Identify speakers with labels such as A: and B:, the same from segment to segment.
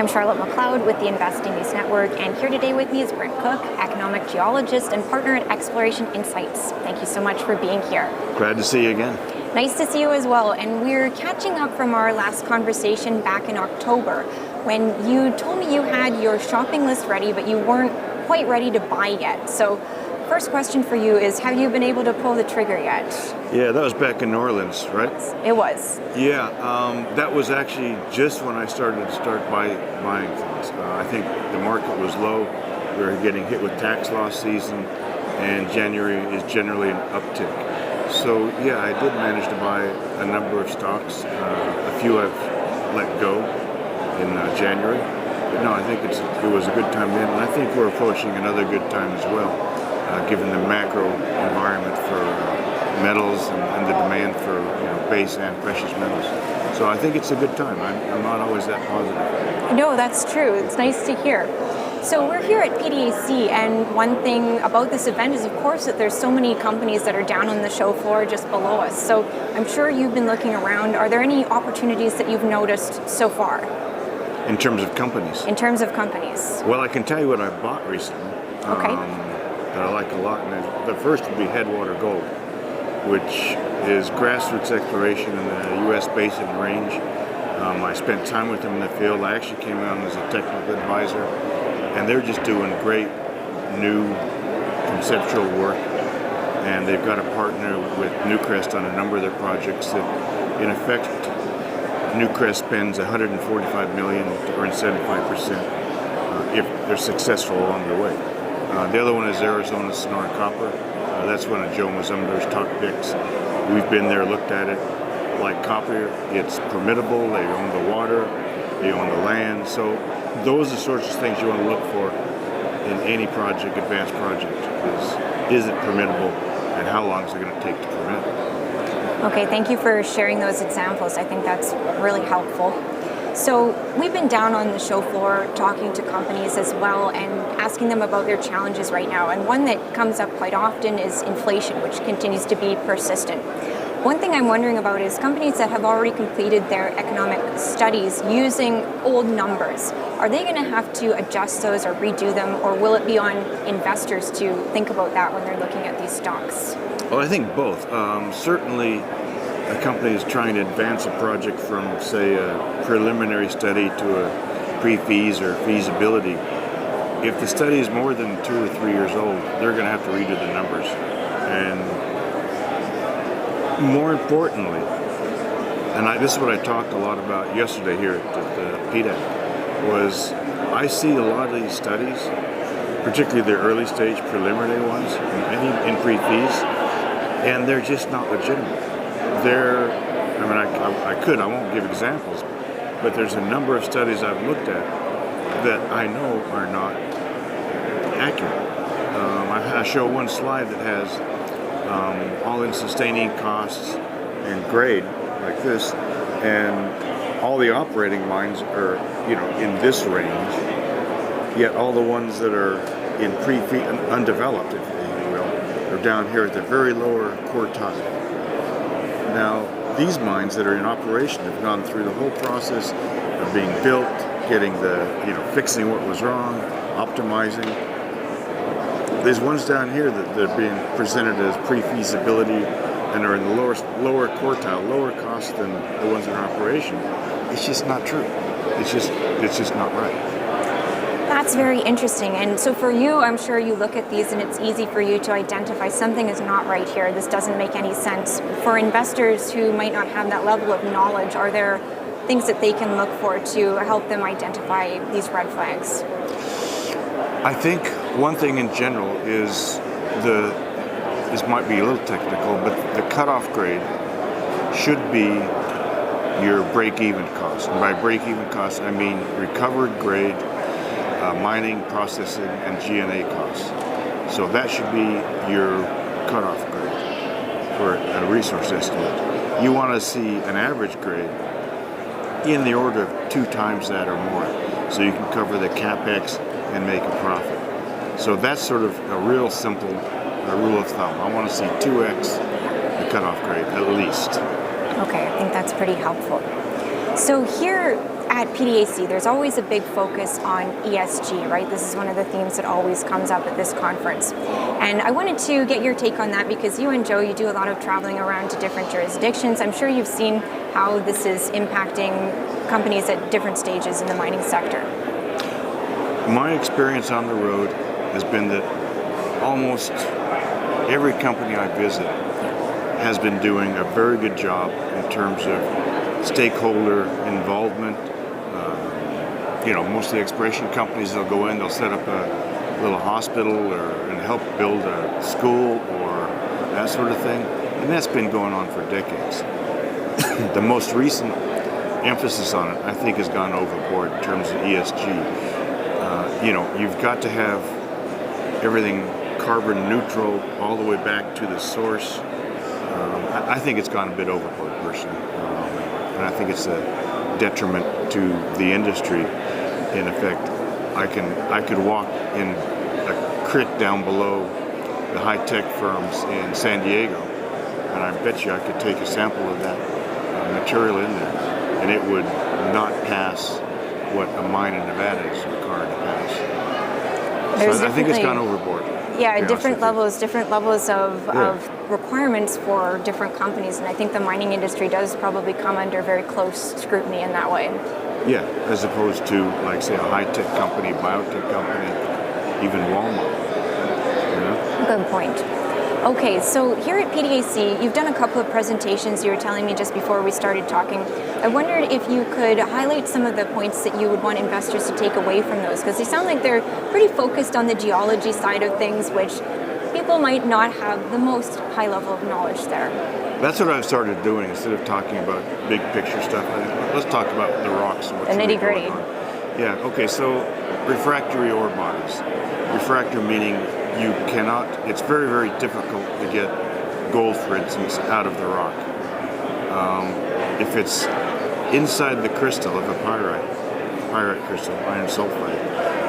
A: I'm Charlotte McLeod with the Investing News Network, and here today with me is Brent Cook, economic geologist and partner at Exploration Insights. Thank you so much for being here.
B: Glad to see you again.
A: Nice to see you as well, and we're catching up from our last conversation back in October when you told me you had your shopping list ready, but you weren't quite ready to buy yet. So first question for you is, have you been able to pull the trigger yet?
B: Yeah, that was back in New Orleans, right?
A: It was.
B: Yeah, that was actually just when I started buying things. I think the market was low. We were getting hit with tax loss season, and January is generally an uptick. So yeah, I did manage to buy a number of stocks. A few I've let go in January. But no, I think it was a good time then, and I think we're approaching another good time as well, given the macro environment for metals and the demand for base and precious metals. So I think it's a good time. I'm not always that positive.
A: No, that's true. It's nice to hear. So we're here at PDAC, and one thing about this event is, of course, that there's so many companies that are down on the show floor just below us. So I'm sure you've been looking around. Are there any opportunities that you've noticed so far?
B: In terms of companies?
A: In terms of companies.
B: Well, I can tell you what I bought recently.
A: Okay.
B: That I like a lot. And the first would be Headwater Gold, which is grassroots exploration in the U.S. Basin Range. I spent time with them in the field. I actually came on as a technical advisor, and they're just doing great new conceptual work. And they've got a partner with Newcrest on a number of their projects that, in effect, Newcrest spends $145 million to earn 75% if they're successful along the way. The other one is Arizona Sonora Copper. That's one of Joe Mazumder's top picks. We've been there, looked at it. Like copper, it's permittable. They own the water, they own the land. So those are the sorts of things you want to look for in any project, advanced project. Is it permittable, and how long is it going to take to permit?
A: Okay, thank you for sharing those examples. I think that's really helpful. So we've been down on the show floor talking to companies as well and asking them about their challenges right now. And one that comes up quite often is inflation, which continues to be persistent. One thing I'm wondering about is companies that have already completed their economic studies using old numbers. Are they going to have to adjust those or redo them, or will it be on investors to think about that when they're looking at these stocks?
B: Well, I think both. Certainly, a company is trying to advance a project from, say, a preliminary study to a pre-feas or feasibility. If the study is more than 2 or 3 years old, they're going to have to redo the numbers. And more importantly, and this is what I talked a lot about yesterday here at the PDAC, was I see a lot of these studies, particularly the early stage preliminary ones, in pre-feas, and they're just not legitimate. I won't give examples, but there's a number of studies I've looked at that I know are not accurate. I show one slide that has all-in sustaining costs and grade like this, and all the operating mines are in this range, yet all the ones that are in pre-feed undeveloped, if you will, are down here at the very lower quartile. Now, these mines that are in operation have gone through the whole process of being built, getting fixing what was wrong, optimizing. There's ones down here that they're being presented as pre-feasibility and are in the lower quartile, lower cost than the ones in operation. It's just not true. It's just not right.
A: That's very interesting. And so for you, I'm sure you look at these and it's easy for you to identify something is not right here. This doesn't make any sense. For investors who might not have that level of knowledge, are there things that they can look for to help them identify these red flags?
B: I think one thing in general is this might be a little technical, but the cutoff grade should be your break-even cost. And by break-even cost, I mean recovered grade, mining, processing, and G&A costs. So that should be your cutoff grade for a resource estimate. You want to see an average grade in the order of 2 times that or more, so you can cover the capex and make a profit. So that's sort of a real simple rule of thumb. I want to see 2x the cutoff grade at least.
A: Okay, I think that's pretty helpful. So here at PDAC, there's always a big focus on ESG, right? This is one of the themes that always comes up at this conference. And I wanted to get your take on that because you and Joe, you do a lot of traveling around to different jurisdictions. I'm sure you've seen how this is impacting companies at different stages in the mining sector.
B: My experience on the road has been that almost every company I visit has been doing a very good job in terms of stakeholder involvement. Most of the exploration companies, they'll go in, they'll set up a little hospital and help build a school or that sort of thing. And that's been going on for decades. The most recent emphasis on it, I think, has gone overboard in terms of ESG. You've got to have everything carbon neutral all the way back to the source. I think it's gone a bit overboard, personally. And I think it's a detriment to the industry. In effect, I could walk in a creek down below the high-tech firms in San Diego, and I bet you I could take a sample of that material in there, and it would not pass what a mine in Nevada is required to pass. So I think it's gone overboard.
A: Yeah, different levels of requirements for different companies, and I think the mining industry does probably come under very close scrutiny in that way.
B: Yeah, as opposed to, like, say, a high-tech company, biotech company, even Walmart.
A: Good point. Okay, so here at PDAC, you've done a couple of presentations. You were telling me just before we started talking. I wondered if you could highlight some of the points that you would want investors to take away from those, because they sound like they're pretty focused on the geology side of things, which people might not have the most high level of knowledge there.
B: That's what I've started doing. Instead of talking about big picture stuff, let's talk about the rocks and what's
A: the
B: really
A: nitty-gritty.
B: going on. Yeah, okay, so refractory ore bodies. Refractory meaning it's very, very difficult to get gold, for instance, out of the rock. If it's inside the crystal of a pyrite crystal, iron sulfide,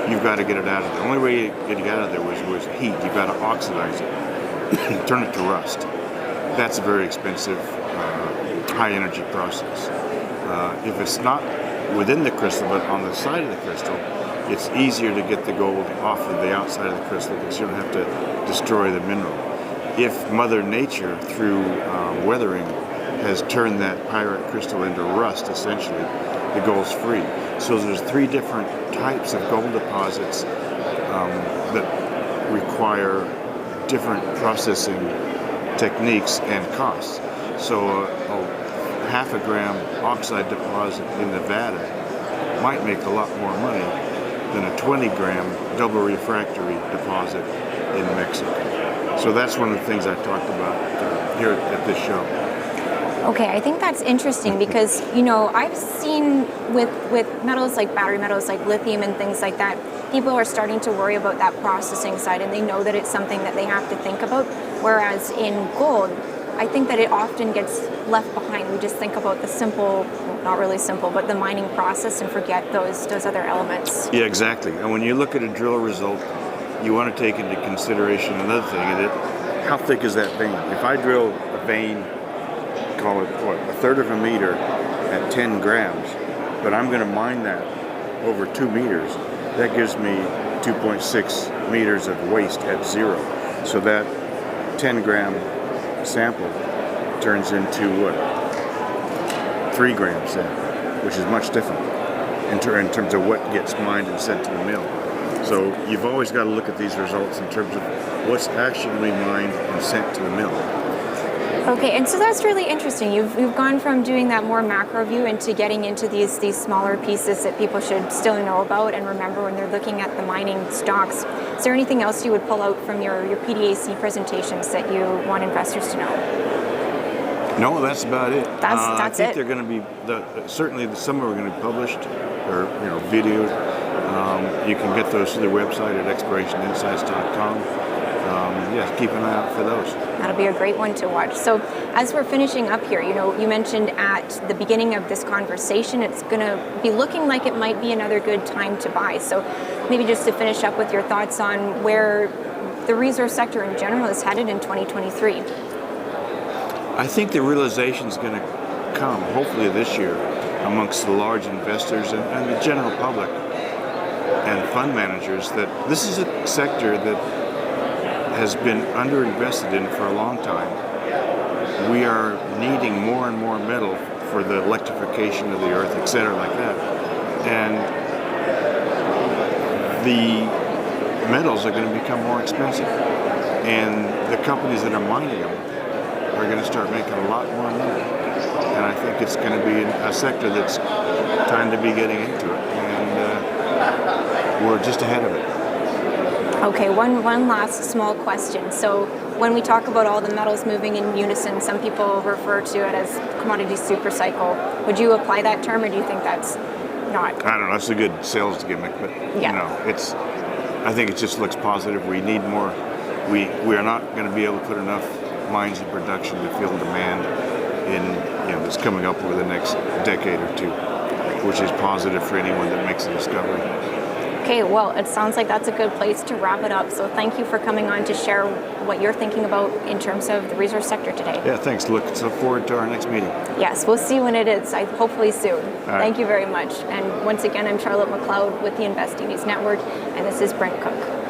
B: you've got to get it out of there. The only way to get it out of there was heat. You've got to oxidize it, turn it to rust. That's a very expensive, high-energy process. If it's not within the crystal, but on the side of the crystal, it's easier to get the gold off of the outside of the crystal because you don't have to destroy the mineral. If Mother Nature, through weathering, has turned that pyrite crystal into rust, essentially, the gold's free. So there's 3 different types of gold deposits that require different processing techniques and costs. So a half a gram oxide deposit in Nevada might make a lot more money than a 20-gram double refractory deposit in Mexico. So that's one of the things I talked about here at this show.
A: Okay, I think that's interesting because, I've seen with metals like battery metals like lithium and things like that, people are starting to worry about that processing side, and they know that it's something that they have to think about. Whereas in gold, I think that it often gets left behind. We just think about the simple, not really simple, but the mining process and forget those other elements.
B: Yeah, exactly. And when you look at a drill result, you want to take into consideration another thing, how thick is that vein? If I drill a vein, call it, a third of a meter at 10 grams, but I'm going to mine that over 2 meters, that gives me 2.6 meters of waste at 0. So that 10-gram sample turns into 3 grams then, which is much different in terms of what gets mined and sent to the mill. So you've always got to look at these results in terms of what's actually mined and sent to the mill.
A: Okay, and so that's really interesting. You've gone from doing that more macro view into getting into these smaller pieces that people should still know about and remember when they're looking at the mining stocks. Is there anything else you would pull out from your PDAC presentations that you want investors to know?
B: No, that's about it.
A: I think
B: it. They're going to be certainly some are going to be published or videoed. You can get those through the website at explorationinsights.com. Keep an eye out for those.
A: That'll be a great one to watch. So as we're finishing up here, you mentioned at the beginning of this conversation, it's going to be looking like it might be another good time to buy. So maybe just to finish up with your thoughts on where the resource sector in general is headed in 2023.
B: I think the realization is going to come, hopefully this year, amongst the large investors and the general public and fund managers that this is a sector that has been underinvested in for a long time. We are needing more and more metal for the electrification of the earth, et cetera, like that. And the metals are going to become more expensive. And the companies that are mining them are going to start making a lot more money. And I think it's going to be a sector that's time to be getting into it. And we're just ahead of it.
A: Okay, one last small question. So when we talk about all the metals moving in unison, some people refer to it as commodity supercycle. Would you apply that term, or do you think that's not?
B: I don't know. It's a good sales gimmick, but I think it just looks positive. We need more. We are not going to be able to put enough mines in production to fill demand that's coming up over the next decade or two, which is positive for anyone that makes a discovery.
A: Okay, well, it sounds like that's a good place to wrap it up. So thank you for coming on to share what you're thinking about in terms of the resource sector today.
B: Yeah, thanks. Look forward to our next meeting.
A: Yes, we'll see when it is, hopefully soon.
B: Right.
A: Thank you very much. And once again, I'm Charlotte McLeod with the Investing News Network, and this is Brent Cook.